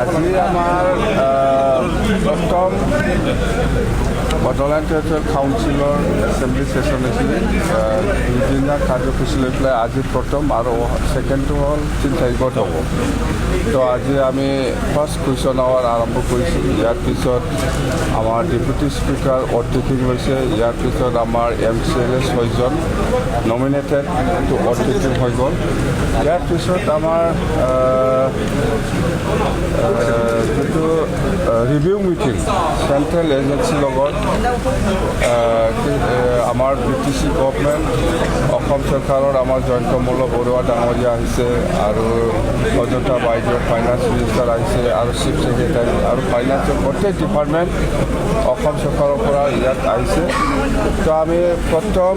আজি আমাৰ প্ৰথম বডোলেণ্ড টেৰিটৰিয়েল কাউন্সিলৰ এছেম্বলি সেশন হৈছিলে দুদিনীয়া কাৰ্যসূচী লৈ পেলাই আজি প্ৰথম আৰু ছেকেণ্ডটো হ'ল 3 তাৰিখত হ'ব তো আজি আমি ফাৰ্ষ্ট কুৱেশ্যন আৱাৰ আৰম্ভ কৰিছোঁ ইয়াৰ পিছত আমাৰ ডেপুটি স্পীকাৰ অতিথি লৈছে ইয়াৰ পিছত আমাৰ MCLA 6জন নমিনেটেড টু অতিথি হৈ গ'ল ইয়াৰ পিছত আমাৰ যিটো ৰিভিউ মিটিং চেণ্ট্ৰেল এজেঞ্চিৰ লগত আমাৰ BTC গভৰ্ণমেণ্ট অসম চৰকাৰৰ আমাৰ জয়ন্তমল্ল বৰুৱা ডাঙৰীয়া আহিছে আৰু অযোধ্যা বাইদেউ ফাইনেন্স মিনিষ্টাৰ আহিছে আৰু চিফ ছেক্ৰেটাৰী আৰু ফাইনেন্সৰ গোটেই ডিপাৰ্টমেণ্ট অসম চৰকাৰৰ পৰা ইয়াত আহিছে তো আমি প্ৰথম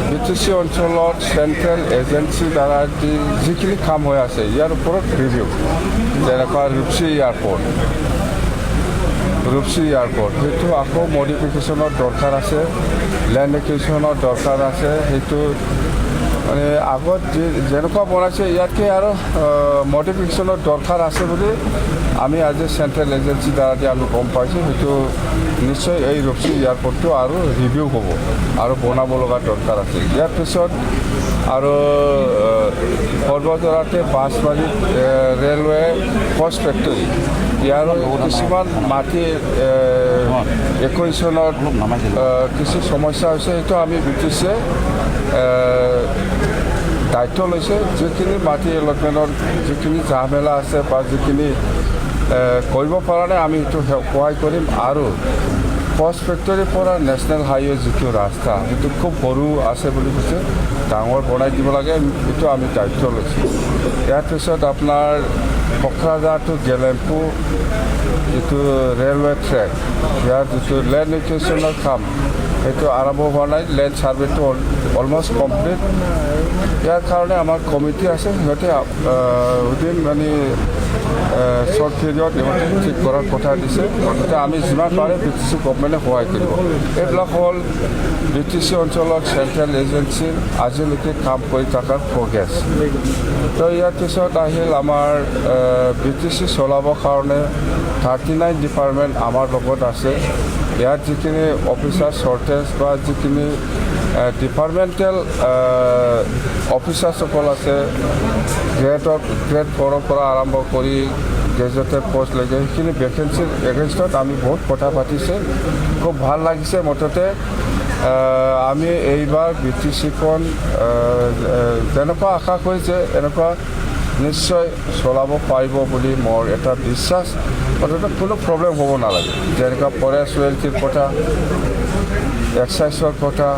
BTC অঞ্চলত চেণ্ট্ৰেল এজেঞ্চিৰ দ্বাৰা যিখিনি কাম হৈ আছে ইয়াৰ ওপৰত ৰিভিউ যেনেকুৱা ৰূপসী এয়াৰপৰ্ট সেইটো আকৌ মডিফিকেশ্যনৰ দৰকাৰ আছে লেণ্ড একুইজিশ্যনৰ দৰকাৰ আছে সেইটো মানে আগত যেনেকুৱা বনাইছে ইয়াতকৈ আৰু মডিফিকেশ্যনৰ দৰকাৰ আছে বুলি আমি আজি চেণ্ট্ৰেল এজেঞ্চিৰ দ্বাৰা আমি গম পাইছোঁ সেইটো নিশ্চয় এই ৰূপসী এয়াৰপৰ্টটো আৰু ৰিভিউ হ'ব আৰু বনাব লগা দৰকাৰ আছে ইয়াৰ পিছত আৰু সৰ্বজৰাতে বাছবাৰী ৰেলৱে পষ্ট ফেক্টৰী ইয়াৰ কিছুমান মাটি একুইজিশ্যনত কিছু সমস্যা হৈছে সেইটো আমি BTCয়ে দায়িত্ব লৈছে যিখিনি মাটি এলটমেণ্টৰ যিখিনি ঝামেলা আছে বা যিখিনি কৰিব পৰা নাই আমি সেইটো সহায় কৰিম আৰু পষ্ট ফেক্টৰীৰ পৰা নেশ্যনেল হাইৱে যিটো ৰাস্তা সেইটো খুব সৰু আছে বুলি কৈছে ডাঙৰ বনাই দিব লাগে সেইটো আমি দায়িত্ব লৈছোঁ ইয়াৰ পিছত আপোনাৰ কোকৰাঝাৰ টু গেলেম্পু যিটো ৰেলৱে ট্ৰেক ইয়াৰ যিটো লেণ্ড একুইজিশ্যনৰ কাম সেইটো আৰম্ভ হোৱা নাই লেণ্ড ছাৰ্ভেটো অলমষ্ট কমপ্লিট ইয়াৰ কাৰণে আমাৰ কমিটি আছে সিহঁতে উইদিন মানে শ্বৰ্ট পিৰিয়ড ইহঁতে ঠিক কৰাৰ কথা দিছে গতিকে আমি যিমান পাৰে BTC গভৰ্ণমেণ্টে সহায় কৰিব এইবিলাক হ'ল BTC অঞ্চলত চেণ্ট্ৰেল এজেঞ্চিৰ আজিলৈকে কাম কৰি থকাৰ প্ৰগ্ৰেছ তো ইয়াৰ পিছত আহিল আমাৰ BTC চলাবৰ কাৰণে 39 ডিপাৰ্টমেণ্ট আমাৰ লগত আছে ইয়াত যিখিনি অফিচাৰ শ্বৰ্টেজ বা যিখিনি ডিপাৰ্টমেণ্টেল অফিচাৰসকল আছে গ্ৰেড 4ৰ পৰা আৰম্ভ কৰি গেজেটেড পষ্টলৈকে সেইখিনি ভেকেঞ্চিৰ এগেইনষ্টত আমি বহুত কথা পাতিছে খুব ভাল লাগিছে মুঠতে আমি এইবাৰ BTCখন যেনেকুৱা আশা কৰিছে এনেকুৱা নিশ্চয় চলাব পাৰিব বুলি মোৰ এটা বিশ্বাস মুঠতে কোনো প্ৰব্লেম হ'ব নালাগে যেনেকুৱা ফৰেষ্ট ৱেলথৰ কথা এক্সাইজৰ কথা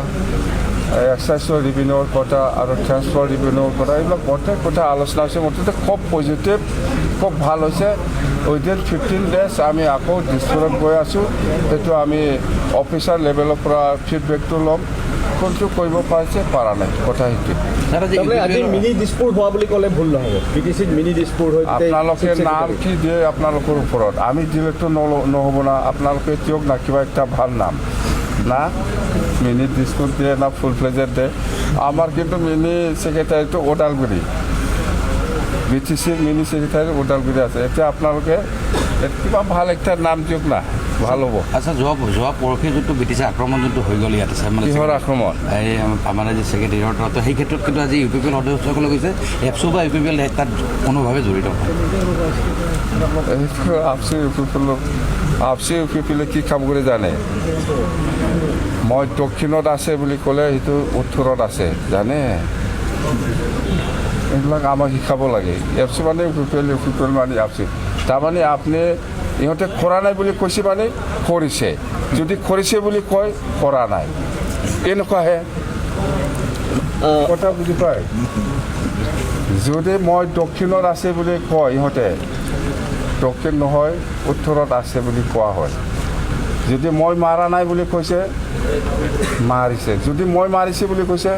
এক্সাইজৰ ৰিভিনিউৰ কথা আৰু ট্ৰেন্সপৰ্ট ৰিভিনিউৰ কথা এইবিলাক গোটেই কথা আলোচনা হৈছে মুঠতে খুব পজিটিভ খুব ভাল হৈছে উইদিন 15 ডেজ আমি আকৌ দিছপুৰত গৈ আছোঁ সেইটো আমি অফিচাৰ লেভেলৰ পৰা ফিডবেকটো ল'ম কোনটো কৰিব পাৰিছে পৰা নাই কথা সেইটো মিনি দিছপুৰ হোৱা বুলি ক'লে ভুল নহ'ব BTCত মিনি দিছপুৰ হৈ আপোনালোকে নাম কি দিয়ে আপোনালোকৰ ওপৰত আমি দিলেতো নহ'ব না আপোনালোকে দিয়ক না কিবা একটা ভাল নাম না মিনি দিছপুৰ দিয়ে না ফুল ফ্লেজেড দিয়ে আমাৰ কিন্তু মিনি ছেক্ৰেটাৰীটো ওদালগুৰি BTCৰ মিনি ছেক্ৰেটাৰী ওদালগুৰি আছে এতিয়া আপোনালোকে কিবা ভাল একটা নাম দিয়ক না ভাল হ'ব আচ্ছা যোৱা পৰহি যোনটো BTC আক্ৰমণ যোনটো হৈ গ'ল ইয়াত আছে মানে কিহৰ আক্ৰমণ এই আমাৰ যি ছেক্ৰেটাৰীৰ তো সেই ক্ষেত্ৰত কিন্তু আজি UPPL সদস্যসকলে কৈছে এপছু বা UPPL তাত কোনোভাৱে জড়িত আপচি UPPL কি কাম কৰি জানে মই দক্ষিণত আছে বুলি ক'লে সেইটো উত্তৰত আছে জানে এইবিলাক আমাক শিকাব লাগে এপচি মানে UPPL মানে আপচি তাৰমানে আপুনি ইহঁতে কৰা নাই বুলি কৈছে মানে কৰিছে যদি কৰিছে বুলি কয় কৰা নাই এনেকুৱাহে কথা বুজি পায় যদি মই দক্ষিণত আছে বুলি কয় ইহঁতে দক্ষিণ নহয় উত্তৰত আছে বুলি কোৱা হয় যদি মই মাৰা নাই বুলি কৈছে মাৰিছে যদি মই মাৰিছে বুলি কৈছে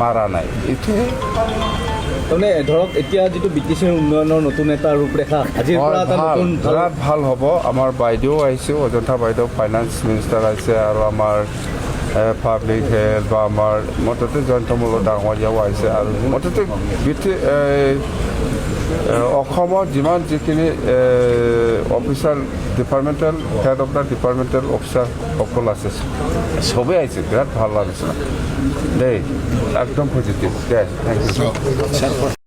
মাৰা নাই এইটোৱে মানে ধৰক এতিয়া যিটো BTCৰ উন্নয়নৰ নতুন এটা ৰূপৰেখা আজিৰ পৰা এটা নতুন ভাল হ'ব আমাৰ বাইদেউ আহিছে অযোধ্যা বাইদেউ ফাইনেন্স মিনিষ্টাৰ আহিছে আৰু আমাৰ পাব্লিক হেল্থ বা আমাৰ মুঠতে জয়ন্তমল্ল ডাঙৰীয়াও আহিছে আৰু মুঠতে অসমত যিমান যিখিনি officer departmental head of the departmental অফিচাৰসকল আছে চবেই আহিছে বিৰাট ভাল লাগিছে দেই একদম পজিটিভ দে থেংক ইউ